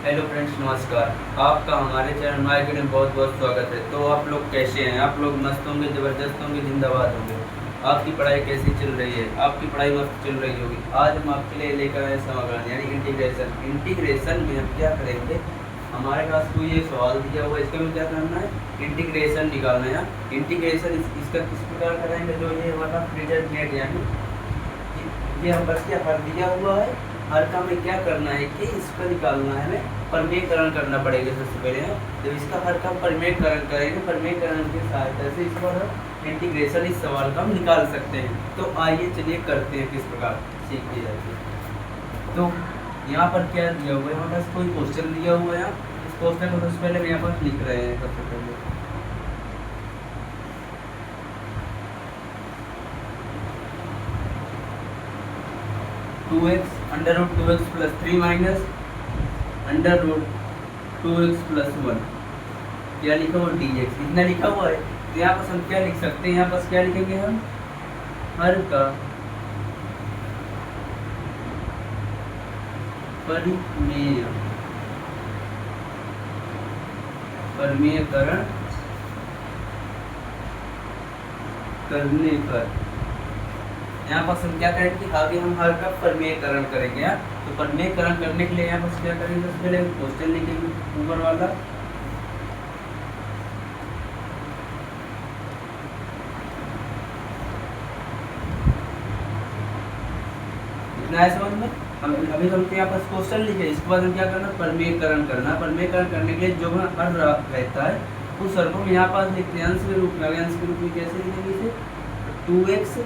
Hello friends, नमस्कार। आपका हमारे चैनल मार्केट में बहुत बहुत स्वागत है। तो आप लोग कैसे हैं? आप लोग मस्त होंगे, ज़बरदस्त होंगे, जिंदाबाद होंगे। आपकी पढ़ाई कैसी चल रही है? आपकी पढ़ाई मस्त चल रही होगी। आज हम आपके लिए लेकर आए समाकलन यानी इंटीग्रेशन। इंटीग्रेशन में हम क्या करेंगे, हमारे पास कोई ये सवाल दिया हुआ है, इसका हमें क्या करना है, इंटीग्रेशन निकालना है। इंटीग्रेशन इसका किस प्रकार करेंगे, जो ये हमारा डिटरमिनेंट यानी ये हम बस क्या हर दिया हुआ है, हर का हमें क्या करना है कि इसको निकालना है, हमें परमेयकरण करना पड़ेगा। सबसे पहले जब इसका हर का परमेयकरण करेंगे, परमेयकरण की सहायता से इस पर हम इंटीग्रेशन इस सवाल का हम निकाल सकते हैं। तो आइए चलिए करते हैं किस प्रकार सीखिए जाती है। तो यहाँ पर क्या दिया हुआ है, हमारे पास कोई क्वेश्चन दिया हुआ है। इस क्वेश्चन को सबसे पहले हम यहाँ पर लिख रहे हैं। सबसे पहले 2x under root 2x plus 3 minus under root 2x plus 1, क्या लिखा हुआ dx, इतना लिखा हुआ है। तो यहाँ पर हम क्या लिख सकते हैं, यहाँ पर क्या लिखेंगे हम, हर का परमेयकरण करने पर, यहाँ पर हम क्या करेंगे कि आगे हम हर का परमेयकरण करेंगे। तो परमेयकरण करने के लिए यहाँ पर क्या करेंगे, सबसे पहले क्वेश्चन लिखेंगे ऊपर वाला। इतना है समझ में। हम अभी हम यहाँ पर क्वेश्चन लिखे, इसके बाद हम क्या करना, परमेयकरण करना। परमेयकरण करने के लिए जो हर रहता है उस हर को हम यहाँ पास लिखते हैं अंश के रूप में। अंश के रूप में कैसे लिखेंगे इसे, 2x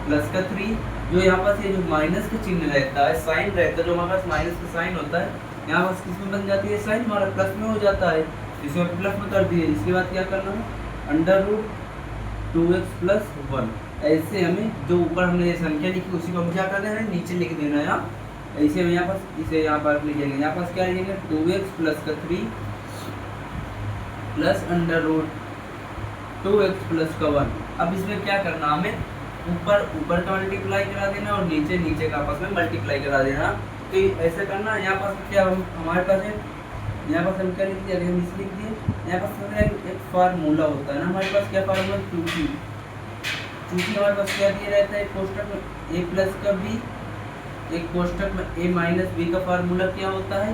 प्लस का 3, जो यहाँ पास ये जो माइनस का चिन्ह रहता है, साइन रहता है, जो हमारे पास माइनस का साइन होता है, यहाँ पास किसमें बन जाती है, साइन हमारा प्लस में हो जाता है, इसे प्लस में कर दिए। इसके बाद क्या करना है, अंडर रूट 2x प्लस 1। ऐसे हमें जो ऊपर हमने ये संख्या लिखी उसी को हम क्या करना है, नीचे लिख देना है। यहाँ ऐसे हम यहाँ पास इसे यहाँ पर लिखेंगे, यहाँ पास क्या लिखेंगे, 2x प्लस का 3 plus under root 2x plus का 1। अब इसमें क्या करना, हमें ऊपर ऊपर का मल्टीप्लाई करा देना और नीचे नीचे का आपस में मल्टीप्लाई करा देना। तो ऐसे करना। यहाँ पास क्या हमारे पास है, यहाँ पास हम क्या लिख दिया, हम इसे लिख दिए। यहाँ पास एक फार्मूला होता है ना हमारे पास, क्या फार्मूला, चूंकि हमारे पास क्या दिया रहता है, कोष्टक में a प्लस का b, एक कोष्टक में a माइनस b का फार्मूला क्या होता है,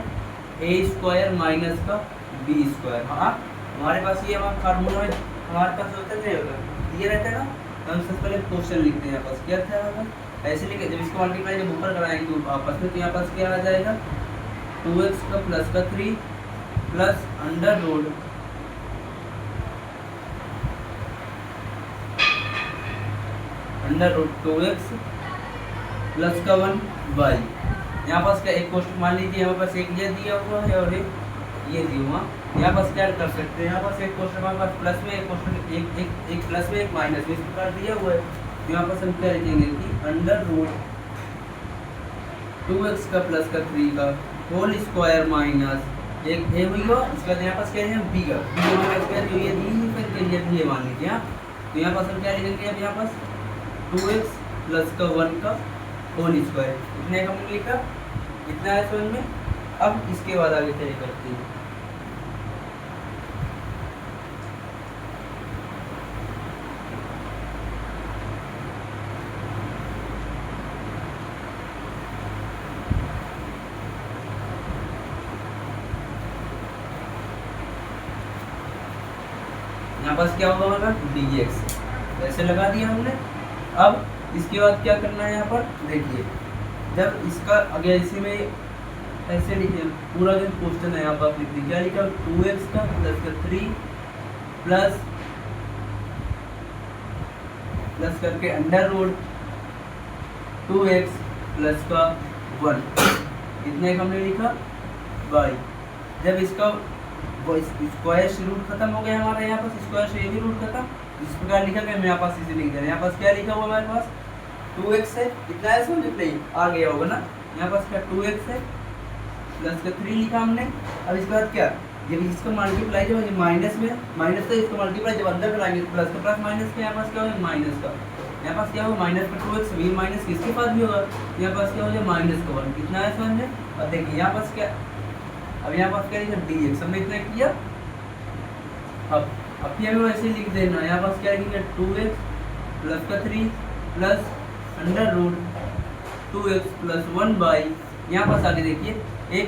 a स्क्वायर माइनस का b स्क्वायर। हाँ, हमारे पास ये हमारा फार्मूला है, हमारे पास होता है दिया रहता है ना। हम सबसे पहले क्वेश्चन लिखते हैं, यहाँ पास क्या था हमारा, ऐसे लिखे। जब इसको मल्टीप्लाई जब ऊपर कराएंगे तो आपस में, तो यहाँ पास क्या आ जाएगा, 2x का प्लस का 3 plus under root under root 2x plus का 1 y। यहाँ पास क्या एक क्वेश्चन मान लीजिए, हमारे पास एक ये दिया हुआ है और एक ये दिया हुआ। यहाँ पास क्या कर सकते हैं, यहाँ पास एक क्वेश्चन हमारे पास प्लस में, एक क्वेश्चन एक प्लस में एक माइनस में, इस प्रकार दिया हुआ है। तो यहाँ पास हम क्या लिखेंगे कि अंडर रूट 2x का प्लस का 3 का होल स्क्वायर माइनस एक ए हुई हो। इसके बाद यहाँ पास क्या है, बी का जो ये दी फिर ये मान लीजिए। तो यहाँ पास हम क्या लिखेंगे, अब यहाँ पास 2x प्लस का 1 का होल स्क्वायर, इतने का हमने लिखा, इतना है समझ में। अब इसके बाद आगे चलिए करते हैं। यहाँ पास क्या होगा हमारा, dx ऐसे लगा दिया हमने। अब इसके बाद क्या करना है, यहाँ पर देखिए, जब इसका आगे इसी में ऐसे लिखे, पूरा जो क्वेश्चन है यहाँ पर लिख दिया, क्या लिखा, 2x का प्लस का 3 प्लस करके अंडर रूट 2x प्लस का 1, इतने का हमने लिखा y। जब इसका स्क्वायर से रूट खत्म हो गया हमारा, यहाँ पास स्क्वायर से ये भी रूट खत्म, इस प्रकार लिखा गया। मैं यहाँ पास इसे लिख दे रहा, यहाँ पास क्या लिखा हुआ हमारे पास, 2x है, इतना है समझ नहीं आ गया होगा ना। यहाँ पास क्या 2x है प्लस का 3 लिखा हमने। अब इसके बाद क्या, जब इसका मल्टीप्लाई जब माइनस में माइनस का इसका मल्टीप्लाई जब अंदर कराएंगे तो प्लस का प्लस माइनस का, यहाँ पास क्या होगा माइनस का, यहाँ पास क्या होगा माइनस का 2x, भी माइनस किसके पास भी होगा, यहाँ पास क्या हो जाए माइनस का 1, कितना है समझ में। और देखिए यहाँ पास क्या अब यहाँ पास क्या लिखा dx, हमने इतना किया। अब यहाँ भी वैसे लिख देना, यहाँ पास क्या लिखेंगे 2x प्लस का 3 plus under root 2x plus 1 by, यहाँ पास आगे देखिए एक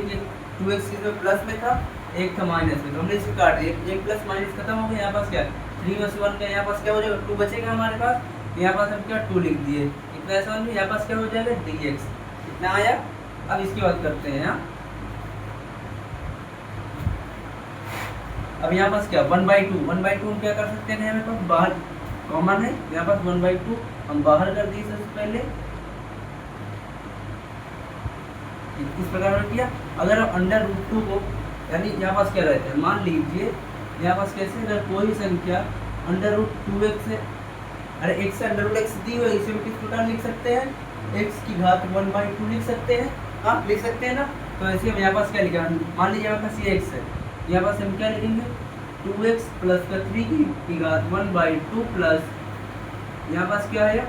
2x इसमें प्लस में था, एक था माइनस में, तो हमने इसे काट दिया, एक प्लस माइनस खत्म हो गया। यहाँ पास क्या 3 में से 1 का यहाँ पास क्या हो जाएगा 2 बचेगा हमारे पास, यहाँ पास हम क्या 2 लिख दिए, इतना ऐसा में यहाँ पास क्या हो जाएगा dx, इतना आया। अब इसकी बात करते हैं यहाँ, अब यहाँ पास क्या 1/2 हम क्या कर सकते हैं, यहाँ पास बाहर कॉमन है, यहाँ पास 1/2 हम बाहर कर दिए सबसे पहले, इस प्रकार में किया। अगर हम अंडर रूट 2 को, यानी यहाँ पास क्या रहता है, मान लीजिए यहाँ पास कैसे, अगर कोई संख्या अंडर रूट 2x है, अरे x से अंडर रूट x दी हुई, इसे किस प्रकार लिख सकते हैं, x की घात 1/2 लिख सकते हैं, हाँ लिख सकते हैं ना। तो ऐसे हम यहाँ पास क्या लिखा, मान लीजिए यहाँ पास ये x है, यहाँ पास हम क्या लिखेंगे 2x प्लस का 3 की घात 1/2 प्लस यहाँ पास क्या है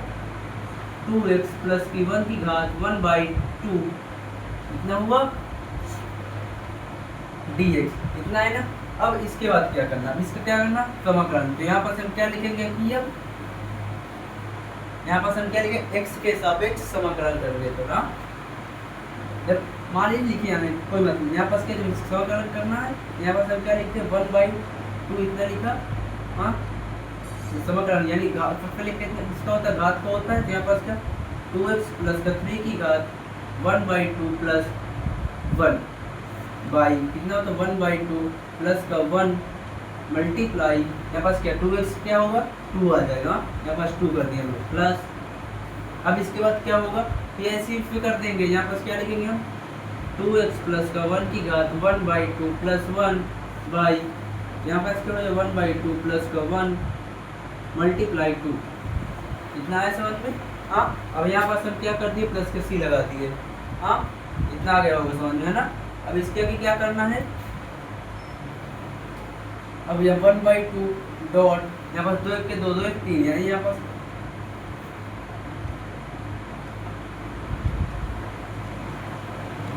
2x प्लस की 1 की घात 1/2, इतना हुआ dx, इतना है ना। अब इसके बाद क्या करना, अब इसका क्या करना समाकलन, तो यहाँ पर हम क्या लिखेंगे कि अब यहाँ पर हम क्या लिखेंगे x के सापेक्ष समाकलन करेंगे। तो ना जब मान लीजिए लिखिए हमें कोई मतलब, यहाँ पास क्या समाकलन करना है, यहाँ पास हम क्या लिखते हैं 1/2 इतना लिखा, हाँ समाकलन यानी घात लिखते हैं, इसका होता है घात का होता है, तो यहाँ पास क्या 2x प्लस का 3 की घात 1/2 प्लस 1 बाई कितना होता है 1/2 प्लस का 1 मल्टीप्लाई, यहाँ पास क्या 2x क्या होगा 2 आ जाएगा, यहाँ पास 2 कर दिया हम लोग प्लस। अब इसके बाद क्या होगा, ये ऐसे ही कर देंगे, यहाँ पास क्या लिखेंगे हम 2x प्लस का 1 की घात 1/2 प्लस 1 बाई, यहाँ पास क्या हो जाएगा 1/2 प्लस का 1 मल्टीप्लाई 2, इतना है समझ में, हाँ। अब यहाँ पास हम क्या कर दिए प्लस के c लगा दिए, हाँ इतना आ गया होगा समझ में, है ना। अब इसके आगे क्या करना है, अब यह 1/2 डॉट, यहाँ पास 2 1 के 2 2 1 3 है, यहाँ पास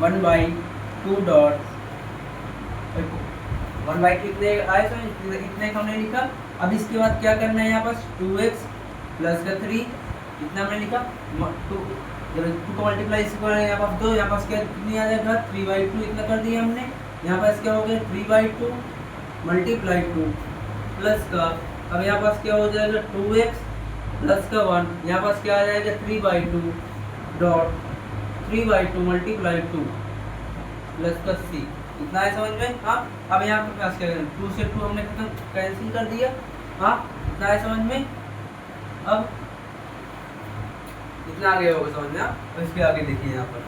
1/2 डॉट 1/2 इतने आए, तो इतने का हमने लिखा। अब इसके बाद क्या करना है, यहाँ पास 2x प्लस का 3 इतना हमने लिखा, 2 को मल्टीप्लाई इसको यहाँ पास 2, यहाँ पास क्या कितनी आ जाएगा 3/2 इतना कर दिया हमने, यहाँ पास क्या हो गया 3/2 मल्टीप्लाई 2 प्लस का, अब यहाँ पास क्या हो जाएगा 2x प्लस का 1, यहाँ पास क्या आ जाएगा 3/2 डॉट 3/2 मल्टीप्लाई 2 प्लस का c, इतना है समझ में, हाँ। अब यहाँ पर पास क्या करें 2 से 2 हमने खत्म कैंसिल कर दिया, हाँ इतना है समझ में। अब इतना आगे होगा समझ में, तो इसके आगे देखिए यहाँ पर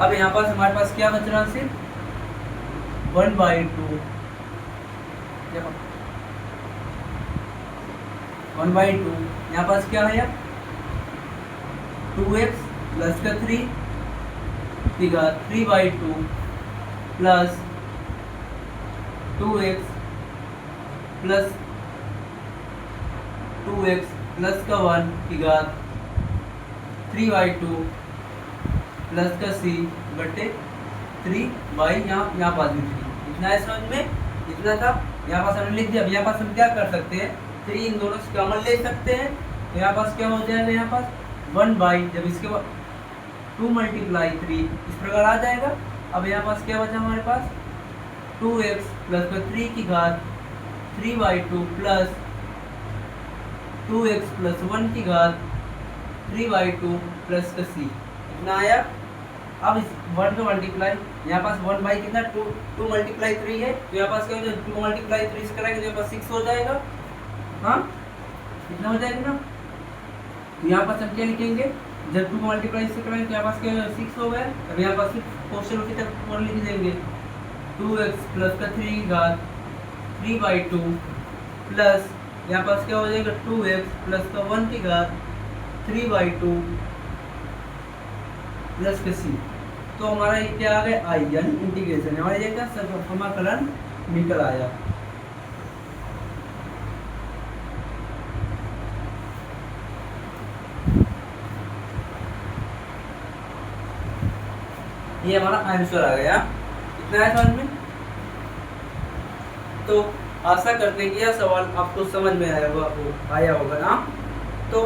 अब यहाँ पास हमारे पास क्या बच रहा सिर्फ 1/2, 1/2 यहाँ पास क्या है 2x प्लस का 3 की घात 3/2 plus 2x plus 2x plus का 1 की घात 3/2 प्लस का c बटे 3 बाई यहाँ पास भी 3, इतना है समझ में, इतना था। यहाँ पास हमने लिख दिया। अब यहाँ पास हम क्या कर सकते हैं 3 इन दोनों से कॉमन ले सकते हैं, तो यहाँ पास क्या हो जाएगा यहाँ पास 1 बाई, जब इसके बाद 2 मल्टीप्लाई 3 इस प्रकार आ जाएगा। अब यहाँ पास क्या बचा हमारे पास 2x प्लस का 3 की घात 3/2 प्लस 2x प्लस 1 की घात 3/2 प्लस का c, इतना आया। अब इस 1 का मल्टीप्लाई यहाँ पास 1 बाई कितना 2 मल्टीप्लाई 3 है, तो यहाँ पास क्या हो जाएगा 2 मल्टीप्लाई 3 से कराएंगे तो यहाँ पास 6 हो जाएगा, हाँ इतना हो जाएगा ना। तो यहाँ पास हम क्या लिखेंगे जब 2 मल्टीप्लाई से कराएंगे तो यहाँ पास क्या 6 हो गया। अब यहाँ पास क्वेश्चन की तरफ और लिख देंगे 2x प्लस का 3 की घात 3/2 प्लस यहाँ पास क्या हो जाएगा 2x प्लस का 1 की घात 3/2 प्लस का c। तो हमारा ये क्या आ गया आई यानी इंटीग्रेशन, हमारे ये क्या समाकलन निकल आया। ये हमारा आंसर आ गया। इतना है समझ में। तो आशा करते हैं कि यह सवाल आपको समझ में आया होगा ना। तो